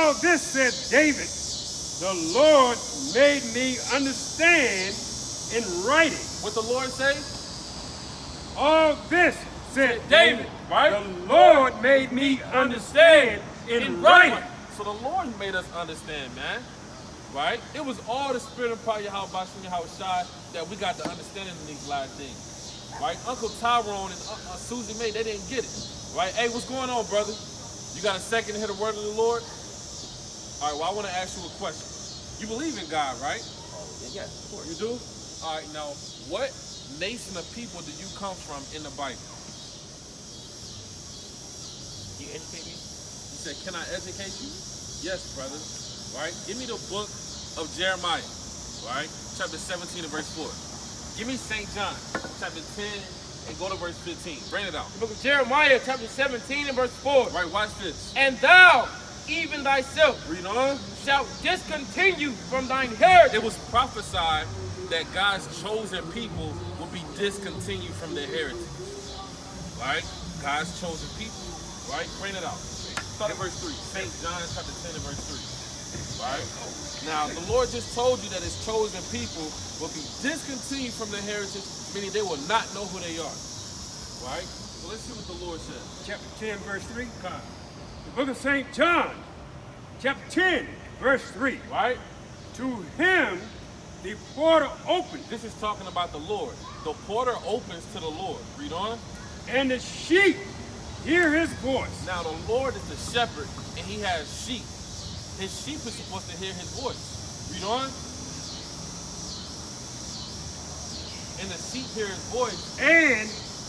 All this, said David, the Lord made me understand in writing. What the Lord say? All this, said David, right? The Lord made me understand in writing. So the Lord made us understand, man. Right? It was all the spirit of power, Yahweh Shai, that we got the understanding in these last things. Right? Uncle Tyrone and Susie Mae, they didn't get it. Right? Hey, what's going on, brother? You got a second to hear the word of the Lord? All right, well, I want to ask you a question. You believe in God, right? Yeah, of course. You do? All right, now, what nation of people do you come from in the Bible? You educate me? You said, can I educate you? Yes, brother. Right? Give me the book of Jeremiah, right? Chapter 17 and verse 4. Give me St. John, chapter 10, and go to verse 15. Bring it out. The book of Jeremiah, chapter 17 and verse 4. Right, watch this. And thou, even thyself, Read on. shalt discontinue from thine heritage. It was prophesied that God's chosen people will be discontinued from their heritage. Right? God's chosen people. Right? Bring it out. Start at verse 3. St. John, chapter 10 and verse 3. Right? Now, the Lord just told you that his chosen people will be discontinued from their heritage, meaning they will not know who they are. Right? So let's see what the Lord says. Chapter 10, verse 3. The book of St. John, chapter 10, verse 3. Right? To him the portal opened, This is talking about the Lord. The porter opens to the Lord. Read on. and the sheep hear his voice. Now, the Lord is the shepherd, and he has sheep. His sheep is supposed to hear his voice. Read on. And the sheep hear his voice. And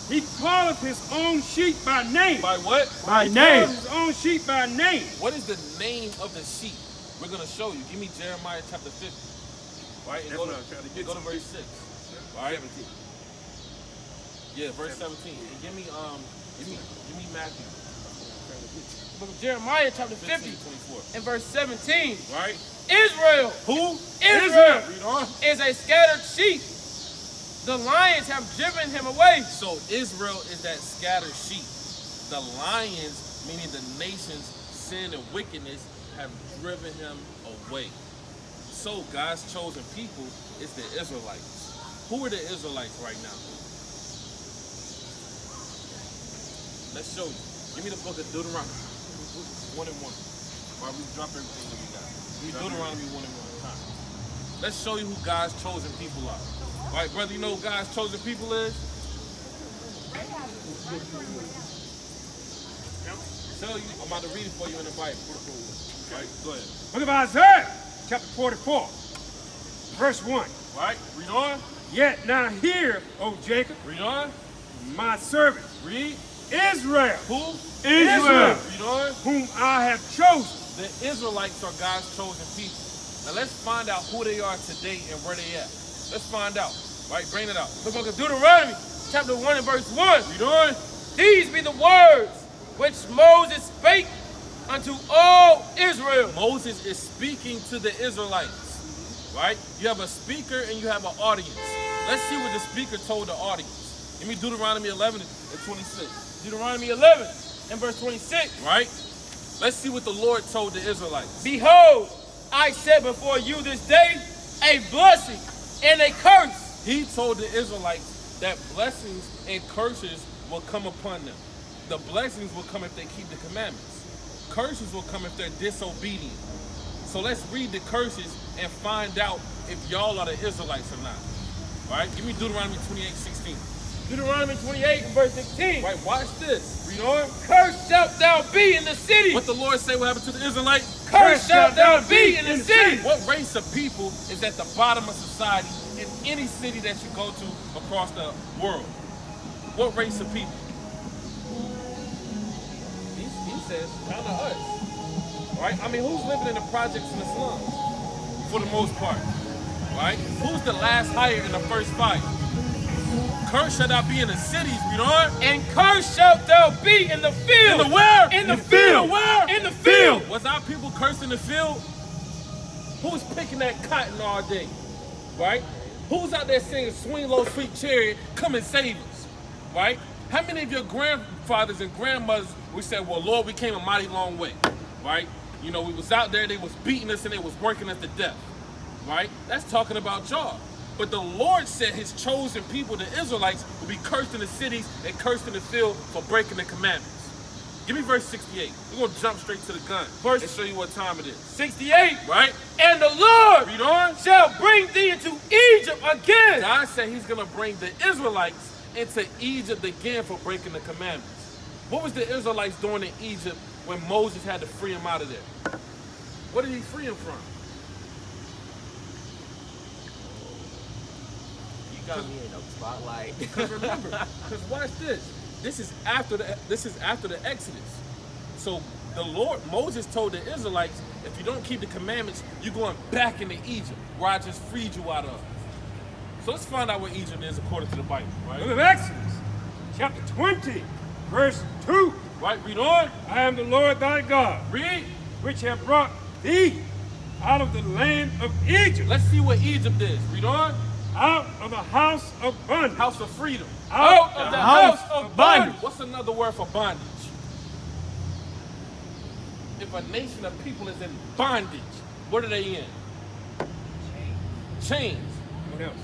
he calleth his own sheep by name. By what? By name. His own sheep by name. What is the name of the sheep? We're going to show you. Give me Jeremiah chapter 50. Right? And go to verse 6. Right? 17. Yeah, verse 17. And give me Matthew. The book of Jeremiah, chapter 50 24. and verse 17. Right? Israel Who? Israel Read on. is a scattered sheep. The lions have driven him away. So Israel is that scattered sheep. The lions, meaning the nation's sin and wickedness, have driven him away. So God's chosen people is the Israelites. Who are the Israelites right now? Let's show you. Give me the book of Deuteronomy. 1 and 1. While we drop everything that we got. Give me Deuteronomy 1 and 1. Let's show you who God's chosen people are. Right, brother, you know who God's chosen people is? Tell you, I'm about to read it for you in the Bible. Right, go ahead. Book of Isaiah, chapter 44, verse 1. Right, read on. Yet now hear, O Jacob, Read on. my servant, Read. Israel, Who? Israel, Read on. whom I have chosen. The Israelites are God's chosen people. Now let's find out who they are today and where they at. Let's find out. Right, bring it out. The book of Deuteronomy, chapter 1 and verse 1. Read on. These be the words which Moses spake unto all Israel. Moses is speaking to the Israelites. Right? You have a speaker and you have an audience. Let's see what the speaker told the audience. Give me Deuteronomy 11 and 26. Deuteronomy 11 and verse 26. Right? Let's see what the Lord told the Israelites. Behold, I set before you this day a blessing and a curse. He told the Israelites that blessings and curses will come upon them. The blessings will come if they keep the commandments. Curses will come if they're disobedient. So let's read the curses and find out if y'all are the Israelites or not. Right? Give me Deuteronomy 28:16. Deuteronomy 28 and verse 16. Right, watch this. Read on. Cursed shalt thou be in the city. What the Lord say will happen to the Israelites? Cursed shalt thou be in the city. What race of people is at the bottom of society in any city that you go to across the world? What race of people? He says, kind of us. Right? I mean, who's living in the projects and the slums? For the most part. Right? Who's the last hire in the first fire? Cursed shall thou be in the cities, read on. And cursed shalt thou be in the field. In the where? In the field. Where? In the field. Was our people cursed in the field? Who's picking that cotton all day? Right? Who's out there singing Swing Low Sweet Chariot, come and save us? Right? How many of your grandfathers and grandmothers we said, well, Lord, we came a mighty long way? Right? You know, we was out there, they was beating us and they was working us to death, right? That's talking about job. But the Lord said his chosen people, the Israelites, will be cursed in the cities and cursed in the field for breaking the commandments. Give me verse 68. We're going to jump straight to the gun and show you what time it is. 68. Right? And the Lord Read on. shall bring thee into Egypt again. God said he's going to bring the Israelites into Egypt again for breaking the commandments. What was the Israelites doing in Egypt when Moses had to free them out of there? What did he free them from? You got me in the spotlight. Because remember, because watch this. This is after the Exodus. So the Lord, Moses told the Israelites, if you don't keep the commandments, you're going back into Egypt, where I just freed you out of. So let's find out where Egypt is according to the Bible, right? Book of Exodus, chapter 20, verse 2. Right, read on. I am the Lord thy God, Read. which have brought thee out of the land of Egypt, Let's see what Egypt is. Read on. out of the house of bondage. House of freedom. Out of the house of bondage. What's another word for bondage? If a nation of people is in bondage, what are they in? Chains. What else?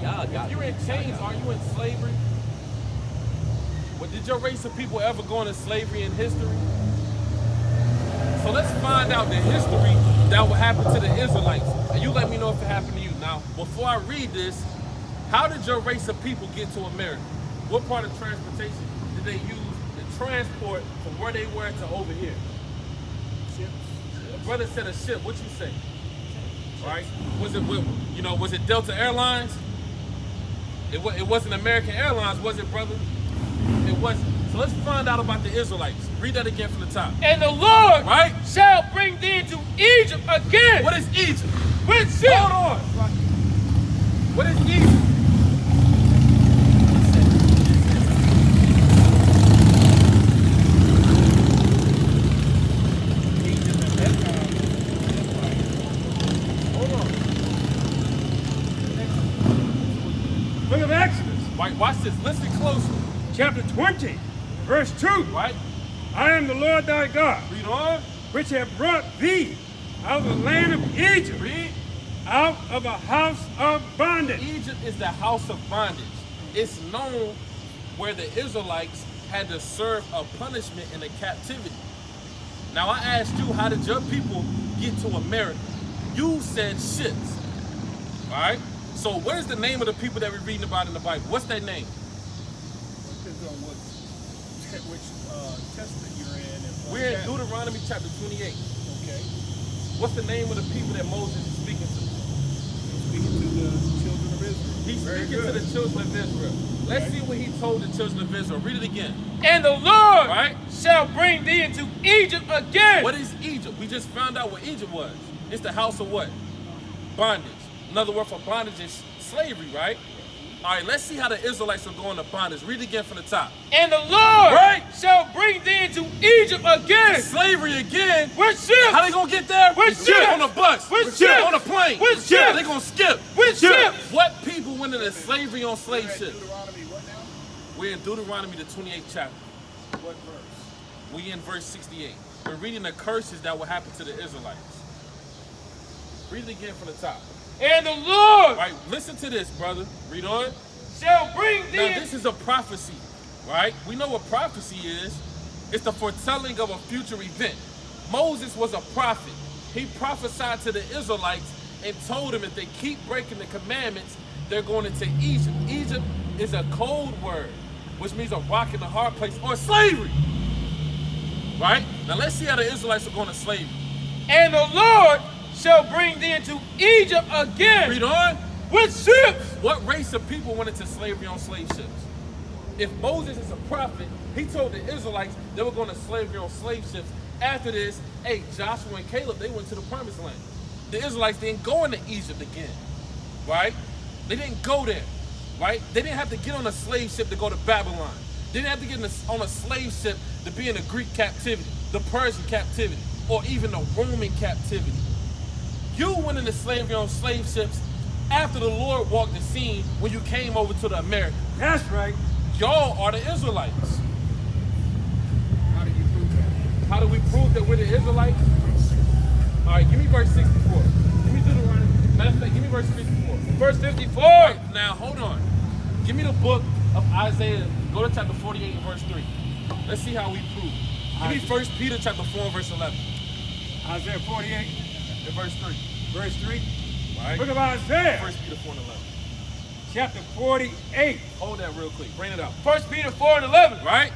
Y'all got If you're in chains, are you in slavery? Well, did your race of people ever go into slavery in history? So let's find out the history that will happen to the Israelites. And you let me know if it happened to you. Now, before I read this, how did your race of people get to America? What part of transportation did they use to transport from where they were to over here? Ships. The brother said a ship. What you say? Right? Was it Delta Airlines? It wasn't American Airlines, was it, brother? It wasn't. So let's find out about the Israelites. Read that again from the top. And the Lord Right? shall bring thee into Egypt again. What is Egypt? With ships. Hold on. What is Egypt? Hold on. Book of Exodus, Right, watch this. Listen closely. chapter 20, verse 2. Right? I am the Lord thy God, Read on. which have brought thee out of the land of Egypt, Read. out of a house of bondage. Egypt is the house of bondage. It's known where the Israelites had to serve a punishment in a captivity. Now I asked you, how did your people get to America? You said ships. Alright? So what is the name of the people that we're reading about in the Bible? What's their name? Depends on which testament you're in. And We're in Deuteronomy chapter 28. Okay. What's the name of the people that Moses is speaking to? Speaking to the children of Israel. He's Very speaking to good. the children of Israel. Let's see what he told the children of Israel. Read it again. And the Lord Right? shall bring thee into Egypt again. What is Egypt? We just found out what Egypt was. It's the house of what? Bondage. Another word for bondage is slavery, right? All right, let's see how the Israelites are going to bondage. Read it again from the top. And the Lord Right. shall bring thee into Egypt again. Slavery again. With ships. How they gonna get there? With ships. On a bus. With ships. On a plane. With ships. They gonna skip. With ships. What people went into slavery on slave You're at ships? Deuteronomy what now? We're in Deuteronomy, the 28th chapter. What verse? We in verse 68. We're reading the curses that will happen to the Israelites. Read it again from the top. And the Lord Right, listen to this, brother. Read on. shall bring thee Now this is a prophecy, right? We know what prophecy is. It's the foretelling of a future event. Moses was a prophet. He prophesied to the Israelites and told them if they keep breaking the commandments, they're going into Egypt. Egypt is a code word, which means a rock in the hard place or slavery. Right? Now let's see how the Israelites are going to slavery. and the Lord shall bring thee into Egypt again. Read on. With ships. What race of people went into slavery on slave ships? If Moses is a prophet, he told the Israelites they were going to slavery on slave ships. After this, hey, Joshua and Caleb, they went to the promised land. The Israelites didn't go into Egypt again, right? They didn't go there, right? They didn't have to get on a slave ship to go to Babylon. They didn't have to get on a slave ship to be in the Greek captivity, the Persian captivity, or even the Roman captivity. You went into slavery on slave ships after the Lord walked the scene when you came over to the Americas. That's right. y'all are the Israelites. How do you prove that? How do we prove that we're the Israelites? All right, give me verse 64. Give me Deuteronomy. Matter of fact, give me verse 54. Verse 54. Right, now, hold on. Give me the book of Isaiah. Go to chapter 48 and verse 3. Let's see how we prove. Give me 1 Peter chapter 4 and verse 11 Isaiah 48, and verse 3. verse 3. Right? Book of Isaiah, 1 Peter 4 and 11. chapter 48. Hold that real quick. Bring it up. 1 Peter 4 and 11. Right?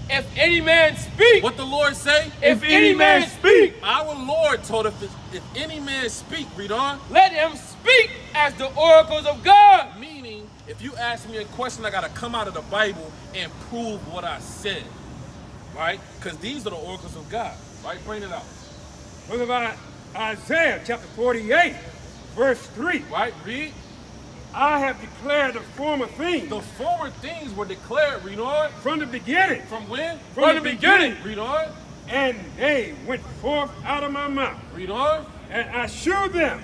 If any man speak, What the Lord say? if any man speak, Our Lord told us if any man speak, read on. let him speak as the oracles of God. Meaning, if you ask me a question, I got to come out of the Bible and prove what I said. Right? Because these are the oracles of God. Right? Bring it out. Book of Isaiah, chapter 48, verse 3. Right? Read. I have declared the former things The former things were declared, read on. from the beginning, From when? From the beginning. Read on. and they went forth out of my mouth. Read on. And I shewed them,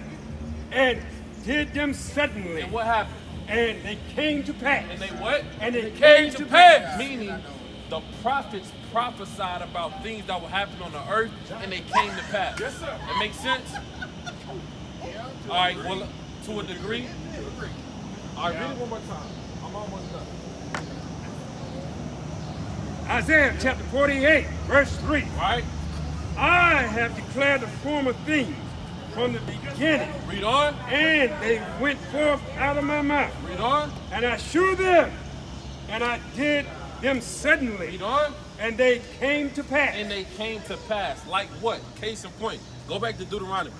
and did them suddenly, And what happened? and they came to pass. And they what? And they came to pass. Meaning, the prophets prophesied about things that will happen on the earth, and they came to pass. Yes, sir. That makes sense? All right, well, to a degree. All right, read it one more time. I'm almost done. Isaiah chapter 48, verse 3. Right? I have declared the former things from the beginning, Read on. and they went forth out of my mouth. Read on. And I shewed them, and I did them suddenly, Read on. and they came to pass. And they came to pass. Like what? Case in point. Go back to Deuteronomy.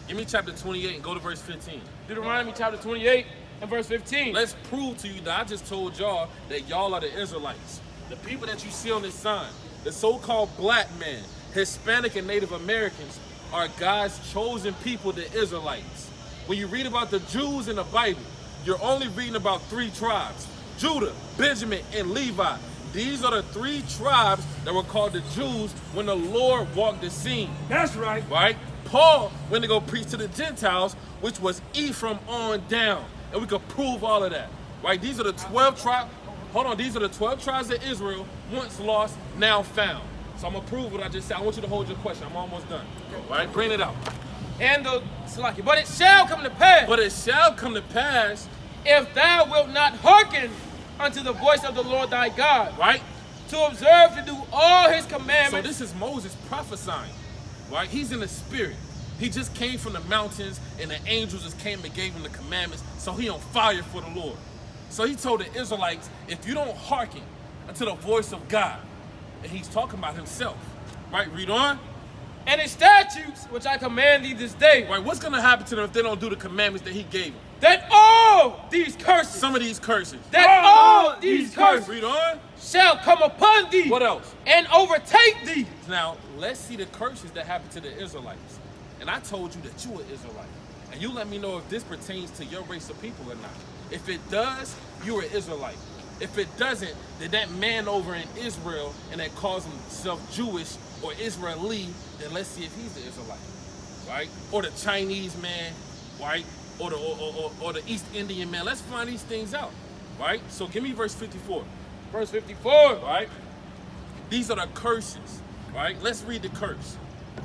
Give me chapter 28 and go to verse 15. Deuteronomy chapter 28 and verse 15. Let's prove to you that I just told y'all that y'all are the Israelites. The people that you see on this sign, the so-called black man, Hispanic and Native Americans, are God's chosen people, the Israelites. When you read about the Jews in the Bible, you're only reading about 3 tribes: Judah, Benjamin, and Levi. These are the 3 tribes that were called the Jews when the Lord walked the scene. That's right. Right? Paul went to go preach to the Gentiles, which was Ephraim on down. And we could prove all of that. Right? These are the 12 tribes. Hold on. These are the 12 tribes of Israel, once lost, now found. So I'm going to prove what I just said. I want you to hold your question. I'm almost done. Right? Bring it out. And the Salaki. But it shall come to pass, But it shall come to pass, if thou wilt not hearken unto the voice of the Lord thy God, right? to observe to do all his So commandments. this is Moses prophesying. Right? He's in the spirit. He just came from the mountains, and the angels just came and gave him the commandments. So he on fire for the Lord. So he told the Israelites, if you don't hearken unto the voice of God, and he's talking about himself. Right? Read on. And his statutes, which I command thee this day, Right? What's going to happen to them if they don't do the commandments that he gave them? that all these curses, Some of these curses. that all these curses Read on. shall come upon thee, What else? and overtake thee. Now, let's see the curses that happened to the Israelites. And I told you that you are Israelite. And you let me know if this pertains to your race of people or not. If it does, you're an Israelite. If it doesn't, then that man over in Israel and that calls himself Jewish or Israeli, then let's see if he's the Israelite. Right? Or the Chinese man, right? Or the East Indian man. Let's find these things out. Right? So give me verse 54. Verse 54. Right? These are the curses. Right? Let's read the curse.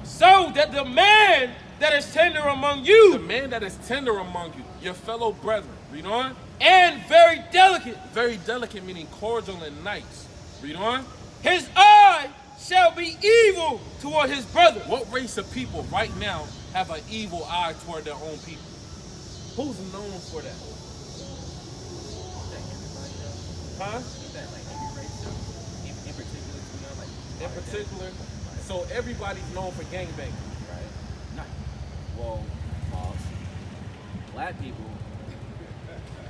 So that the man that is tender among The you, man that is tender among you, your fellow brethren. Read on. and very delicate, Very delicate, meaning cordial and nice. Read on. his eye shall be evil toward his brother. What race of people right now have an evil eye toward their own people? Who's known for that? Huh? In particular, so everybody's known for gangbanging. Well, false. Black people,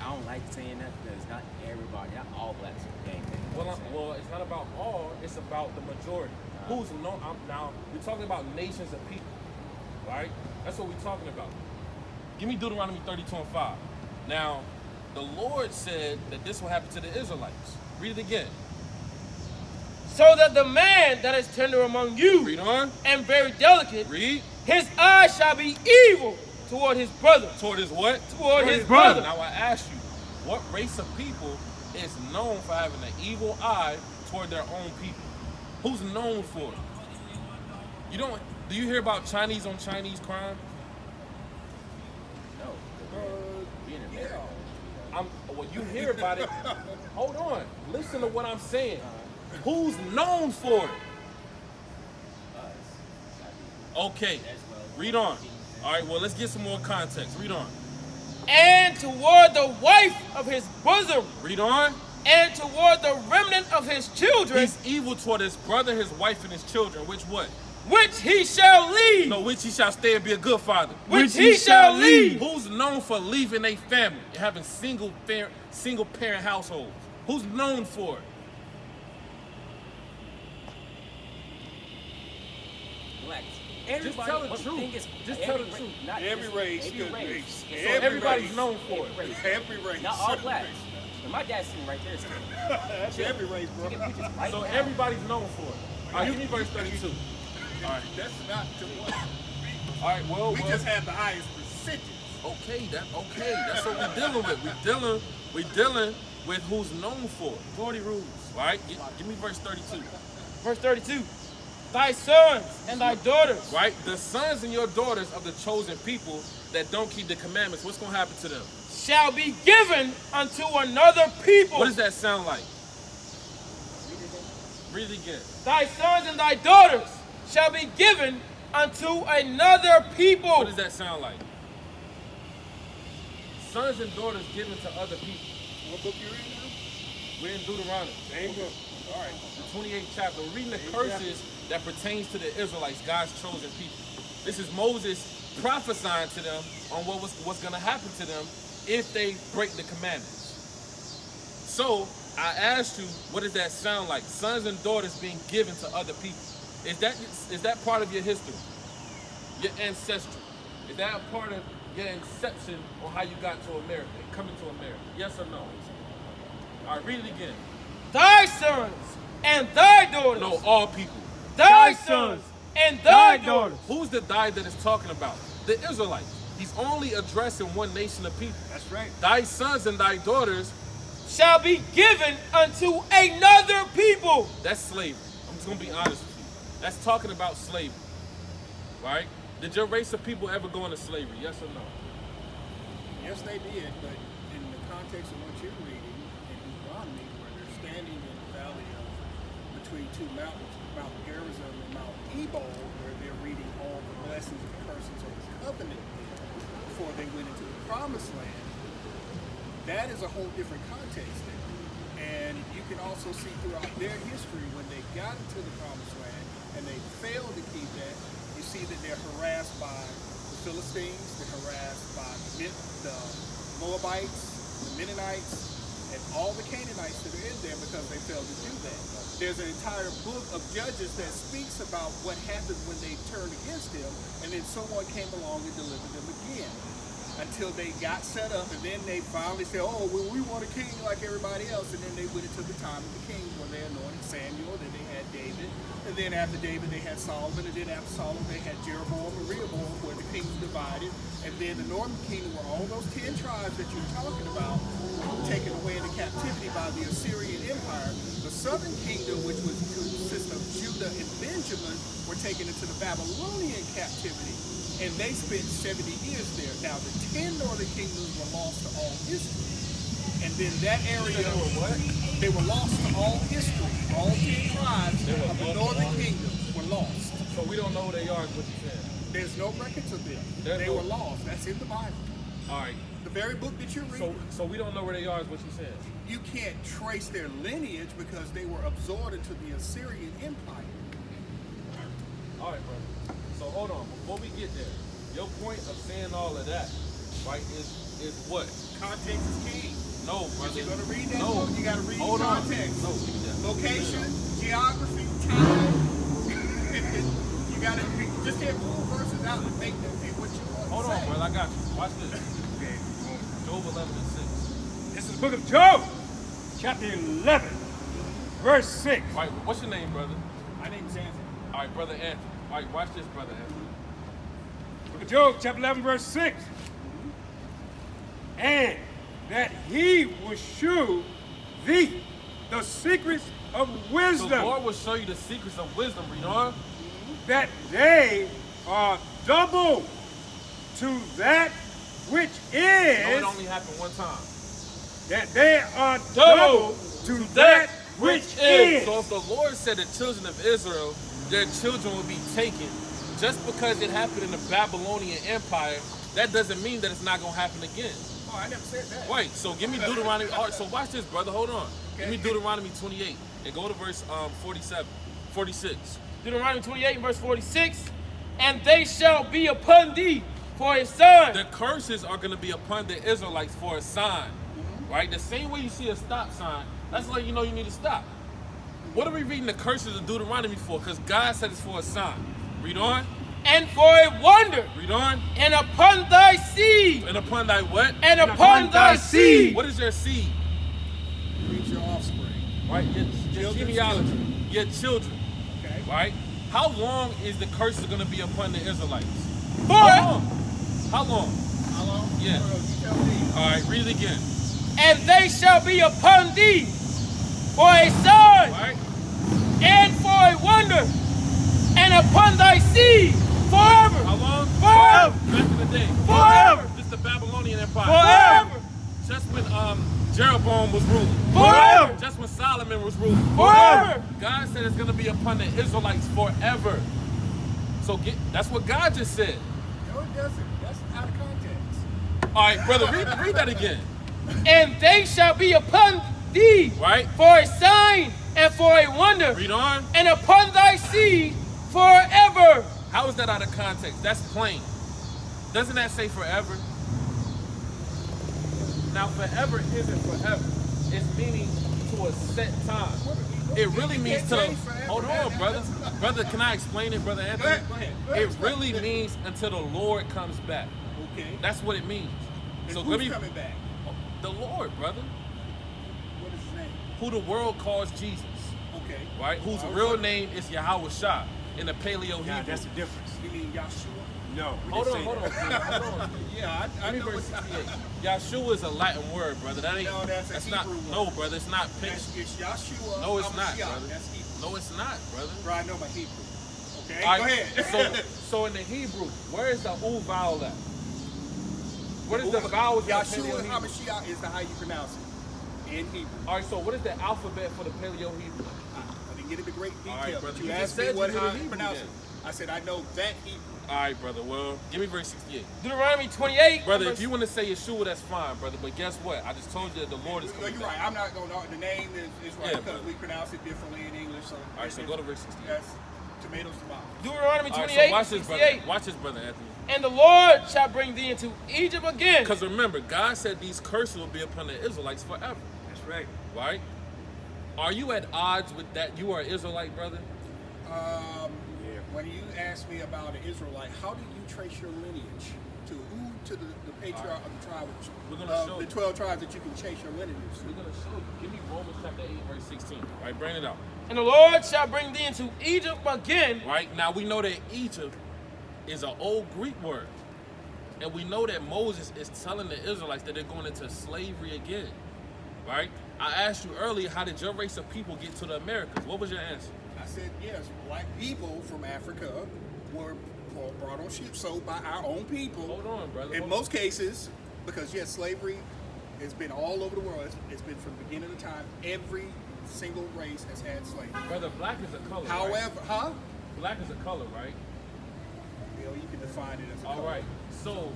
I don't like saying that because not everybody, not all blacks are gangbangers. Well, it's not about all, it's about the majority. Who's known? Now, we're talking about nations of people, right? That's what we're talking about. Give me Deuteronomy 32:5. Now, the Lord said that this will happen to the Israelites. Read it again. So that the man that is tender among you, Read on. and very delicate, Read. his eye shall be evil toward his brother. Toward his what? Toward his brother. brother. Now I ask you, what race of people is known for having an evil eye toward their own people. Who's known for it? You don't. Do you hear about Chinese on Chinese crime? No. Being American. Well, you hear about it. Hold on. Listen to what I'm saying. Who's known for it? Okay. Read on. All right. Well, let's get some more context. Read on. And toward the wife of his bosom, Read on. and toward the remnant of his children, He's evil toward his brother, his wife, and his children. Which what? which he shall leave. No, which he shall stay and be a good father. Which he shall leave. Who's known for leaving a family and having single parent households? Who's known for it? Blacks. Just tell the but truth. thing is, Just tell the truth. Not Every just- race, every good race. race. And Every Everybody's race. known for it. Every race. Every race. Not all blacks. And my dad's sitting right there. That's every race, bro. We just right So now. everybody's known for it. All right, give me verse 32. All right. That's not too much. All right. Well, We just have the highest percentage. okay. That's what we're dealing with. We're dealing with who's known for it. 40 rules. All right. Give me verse 32. Verse 32. Thy sons and thy daughters Right. The sons and your daughters of the chosen people that don't keep the commandments. What's gonna happen to them? shall be given unto another people. What does that sound like? Read it again. Thy sons and thy daughters shall be given unto another people. What does that sound like? Sons and daughters given to other people. What book you reading now? We're in Deuteronomy. Same book. All right. The 28th chapter. We're reading the curses that pertains to the Israelites, God's chosen people. This is Moses prophesying to them on what's going to happen to them if they break the commandments. So I asked you, what does that sound like? Sons and daughters being given to other people. Is that part of your history? Your ancestry? Is that a part of your inception on how you got to America, coming to America? Yes or no? All right, read it again. Thy sons and thy daughters. No, all people. Thy sons and thy daughters. Who's the thy that is talking about? The Israelites. He's only addressing one nation of people. That's right. Thy sons and thy daughters, Shall be given unto another people. that's slavery. I'm just going to be honest with you. That's talking about slavery. Right? Did your race of people ever go into slavery? Yes or no? Yes, they did, but in the context of what you're reading in Deuteronomy, where they're standing in the valley of between two mountains, Mount Gerizim and Mount Ebal, where they're reading all the blessings and curses of the covenant there before they went into the promised land, that is a whole different context there. And you can also see throughout their history when they got into the promised land and they failed to keep that, you see that they're harassed by the Philistines, they're harassed by the Moabites, the Mennonites, and all the Canaanites that are in there because they failed to do that. There's an entire book of Judges that speaks about what happened when they turned against him, and then someone came along and delivered them again until they got set up, and then they finally said, oh, well, we want a king like everybody else, and then they went into the time of the kings where they anointed Samuel, then they had David, and then after David they had Solomon, and then after Solomon they had Jeroboam and Rehoboam, where the kings divided, and then the northern kingdom were all those 10 tribes that you're talking about taken away into captivity by the Assyrian Empire. The southern kingdom, which was consist of Judah and Benjamin, were taken into the Babylonian captivity, and they spent 70 years there. Now, the 10 northern kingdoms were lost to all history. And then that area, they were lost to all history. All 10 tribes of the northern kingdom were lost. So we don't know who they are, is what you said. There's no records of them. They were lost. That's in the Bible. All right. The very book that you're reading. So we don't know where they are, is what you said. You can't trace their lineage because they were absorbed into the Assyrian Empire. All right, brother. So hold on. Before we get there, your point of saying all of that, right, is what? Context is king. No, brother. If you're going to read that No. book, you got to read Hold on. context. No, give me that. Location, geography, time. You got to, just can't pull verses out and make them fit what you want Hold to on, say. brother. I got you. Watch this. Okay. Job 11:6. This is the book of Job, chapter 11, verse 6. All right, what's your name, brother? My name's Anthony. All right, brother Anthony. All right, watch this, brother Anthony. Book of Job, chapter 11, verse 6. And that he will shew thee the secrets of The wisdom, Lord will show you the secrets of wisdom. Read on. that they are double to that which No, it is, only happened one time. that they are Double double to that which is. So if the Lord said the children of Israel, their children will be taken, just because it happened in the Babylonian Empire, that doesn't mean that it's not going to happen again. Oh, I never said that. Right, so give me Deuteronomy. All right, so watch this, brother. Hold on. Give me Deuteronomy 28 and go to verse 46. Deuteronomy 28 and verse 46. And they shall be upon thee for a sign. The curses are going to be upon the Israelites for a sign. Right? The same way you see a stop sign, that's like you know you need to stop. What are we reading the curses of Deuteronomy for? Because God said it's for a sign. Read on. And for a wonder. Read on. And upon thy seed. And upon thy what? And upon thy seed. What is your seed? Reach your offspring. Right? Your Children's genealogy. children. Your children. Okay. Right? How long is the curse going to be upon the Israelites? For How long? How long? How long? Yeah. You tell me. All right, read it again. and they shall be upon thee for a sign Right? and for a wonder, and upon thy seed forever. How long? Forever. Back in the day. Forever. This is the Babylonian Empire. Forever. Just when Jeroboam was ruling. Forever. Just when Solomon was ruling. Forever. God said it's going to be upon the Israelites forever. So that's what God just said. No, it doesn't. That's out of context. All right, brother, read that again. And they shall be upon thee Right? for a sign and for a wonder, Read on. and upon thy seed forever. How is that out of context? That's plain. Doesn't that say forever? Now, forever isn't forever. It's meaning to a set time. It really means to... Hold on, brother. Brother, can I explain it, Brother Anthony? Go ahead. It really means until the Lord comes back. Okay. That's what it means. And So who's let me... coming back? The Lord, brother. What is his name? Who the world calls Jesus. Okay. Right? Whose Well, real name is Yahweh Shah in the Paleo Yeah, Hebrew. that's the difference. You mean Yahshua? No, we Hold didn't on, say hold on. that. Hold on. Yeah, I Give me know verse what 68. Yahshua is a Latin word, brother. That ain't. No, that's a not. Hebrew word. No, brother. It's not. It's Yahshua. No, it's not, Hamashiach. brother. That's Hebrew. No, it's not, brother. Bro, I know my Hebrew. Okay, All go right, ahead. So in the Hebrew, where is the U vowel at? What is the vowel? Yahshua Hamashiach is how you pronounce it in Hebrew. All right. So what is the alphabet for the Paleo Hebrew? I didn't get into great detail, All right, but brother, you you asked just me said what you knew how the to Hebrew pronounce then. it. I said I know that Hebrew. All right, brother. Well, give me verse 68. Deuteronomy 28. Brother, verse- if you want to say Yeshua, that's fine, brother. But guess what? I just told you that the Lord is No, coming you're back. right. I'm not going to. The name is right Yeah, because brother. we pronounce it differently in English. So All right, so go to verse 68. That's tomatoes, tomatoes. Deuteronomy All right, 28, so watch this, brother. 68. Watch this, brother Anthony. And the Lord shall bring thee into Egypt again. Because remember, God said these curses will be upon the Israelites forever. That's right. Right? Are you at odds with that? You are an Israelite, brother? When you ask me about an Israelite, how do you trace your lineage to who? To the patriarch of the tribe We're gonna of show the you. 12 tribes that you can chase your lineage We're to. going to show you. Give me Romans chapter 8, verse 16. Right? Bring it out. And the Lord shall bring thee into Egypt again. Right? Now, we know that Egypt is an old Greek word. And we know that Moses is telling the Israelites that they're going into slavery again. Right? I asked you earlier, how did your race of people get to the Americas? What was your answer? I said yes. Black people from Africa were brought on ships, sold by our own people. Hold on, brother. In Hold most cases, because yes, slavery has been all over the world. It's been from the beginning of time. Every single race has had slavery. Brother, black is a color. right? However, Black is a color, right? you know, you can define it as a All color. right. So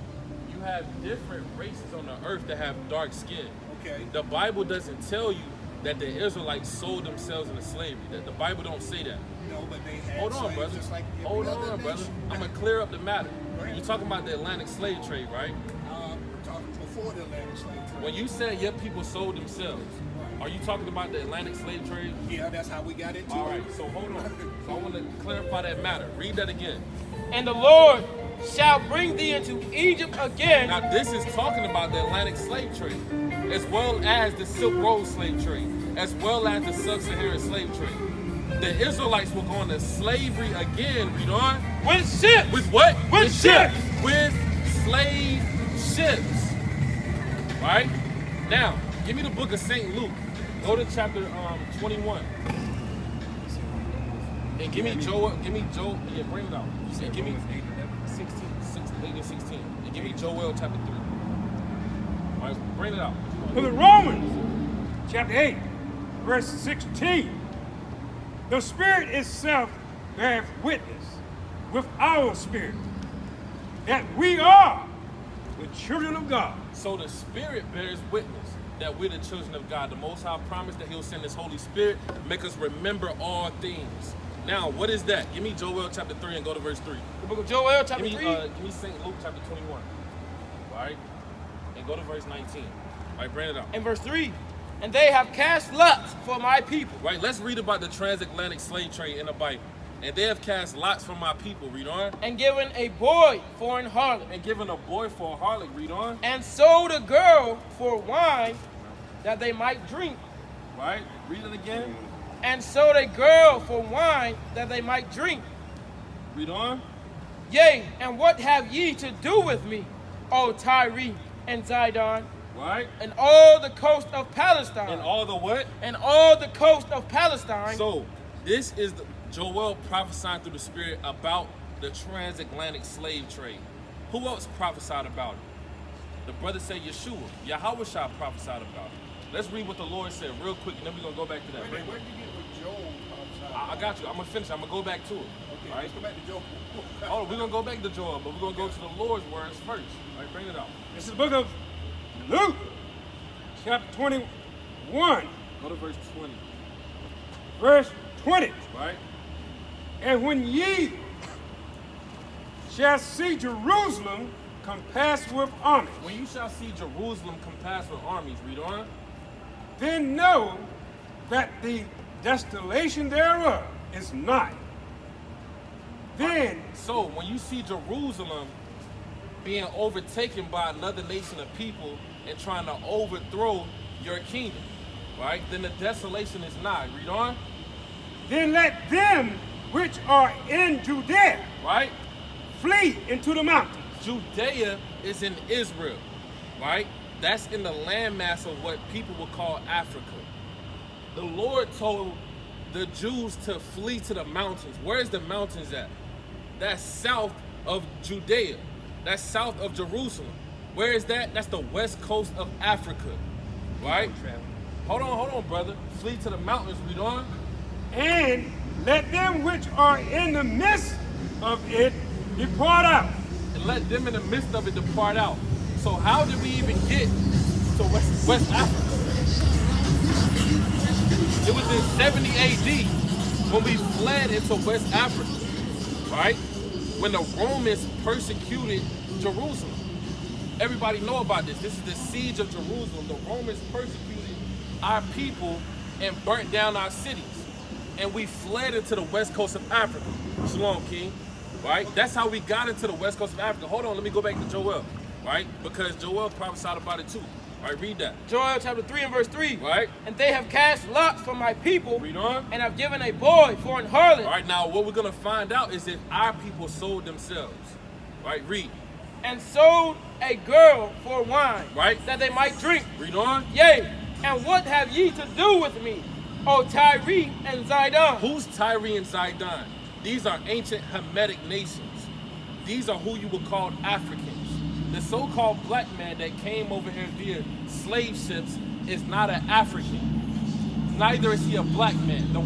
you have different races on the earth that have dark skin. Okay. The Bible doesn't tell you that the Israelites sold themselves into slavery. That the Bible don't say that. No, but they had Hold on, slaves brother. just like every Hold other on, brother. nation. I'm gonna clear up the matter. Go ahead. You're talking about the Atlantic slave trade, right? We're talking before the Atlantic slave trade. When you said your people sold themselves, are you talking about the Atlantic slave trade? Yeah, that's how we got into All it. right. So hold on. So I want to clarify that matter. Read that again. And the Lord shall bring thee into Egypt again. Now this is talking about the Atlantic slave trade, as well as the Silk Road slave trade, as well as the Sub-Saharan slave trade. The Israelites will go into slavery again. Read on. With ships. With what? With ships. With slave ships. Right? Now, give me the book of St. Luke. Go to chapter 21. And give me Joel. Yeah, bring it out. And give me 8 and 16. And give me Joel chapter 3. All right, bring it out. To the Romans, chapter 8, verse 16. The Spirit itself beareth witness with our spirit that we are the children of God. So the Spirit bears witness that we're the children of God. The Most High promised that He'll send His Holy Spirit, make us remember all things. Now, what is that? Give me Joel chapter 3 and go to verse 3. The book of Joel, chapter Give 3. me St. Luke chapter 21. All right? And go to verse 19. All right, bring it out. In verse 3. And they have cast lots for my people. Right, let's read about the transatlantic slave trade in the Bible. And they have cast lots for my people. Read on. And given a boy for an harlot. And given a boy for a harlot. Read on. And sold a girl for wine that they might drink. Right, read it again. And sold a girl for wine that they might drink. Read on. Yea, and what have ye to do with me, O Tyre and Zidon, Right. and all the coast of Palestine? And all the what? And all the coast of Palestine. So, this is Joel prophesying through the Spirit about the transatlantic slave trade. Who else prophesied about it? The brother said Yeshua. Yahushua prophesied about it. Let's read what the Lord said real quick, and then we're going to go back to that. Where did you get what Joel prophesied? I got you. I'm going to finish. I'm going to go back to it. Okay, All right? let's go back to Joel. Oh, we're going to go back to Joel, but we're going to go to the Lord's words first. All right, bring it out. This is the book of Luke, chapter 21, Go to verse 20. verse 20. Right? And when ye shall see Jerusalem compassed with armies, When you shall see Jerusalem compassed with armies, read on. then know that the desolation thereof is nigh. Then So when you see Jerusalem being overtaken by another nation of people and trying to overthrow your kingdom, right? Then the desolation is nigh. Read on. let them which are in Judea Right? flee into the mountains. Judea is in Israel, right? That's in the landmass of what people would call Africa. The Lord told the Jews to flee to the mountains. Where's the mountains at? That's south of Judea. That's south of Jerusalem. Where is that? That's the west coast of Africa, right? Hold on, brother. Flee to the mountains, read on. And let them which are in the midst of it depart out. And let them in the midst of it depart out. So how did we even get to West Africa? It was in 70 AD when we fled into West Africa, right? When the Romans persecuted Jerusalem. Everybody know about this. This is the siege of Jerusalem. The Romans persecuted our people and burnt down our cities. And we fled into the west coast of Africa. Shalom, King. Right? That's how we got into the west coast of Africa. Hold on, let me go back to Joel. Right? Because Joel prophesied about it too. All right, read that. Joel chapter 3 and verse 3. Right? And they have cast lots for my people. Read on. And have given a boy for an harlot. All right, now what we're going to find out is if our people sold themselves. Right? Read. And sold a girl for wine. Right? That they might drink. Read on. Yea, and what have ye to do with me, O Tyre and Zidon? Who's Tyre and Zidon? These are ancient Hamitic nations. These are who you would call Africans. The so-called black man that came over here via slave ships is not an African. Neither is he a black man. The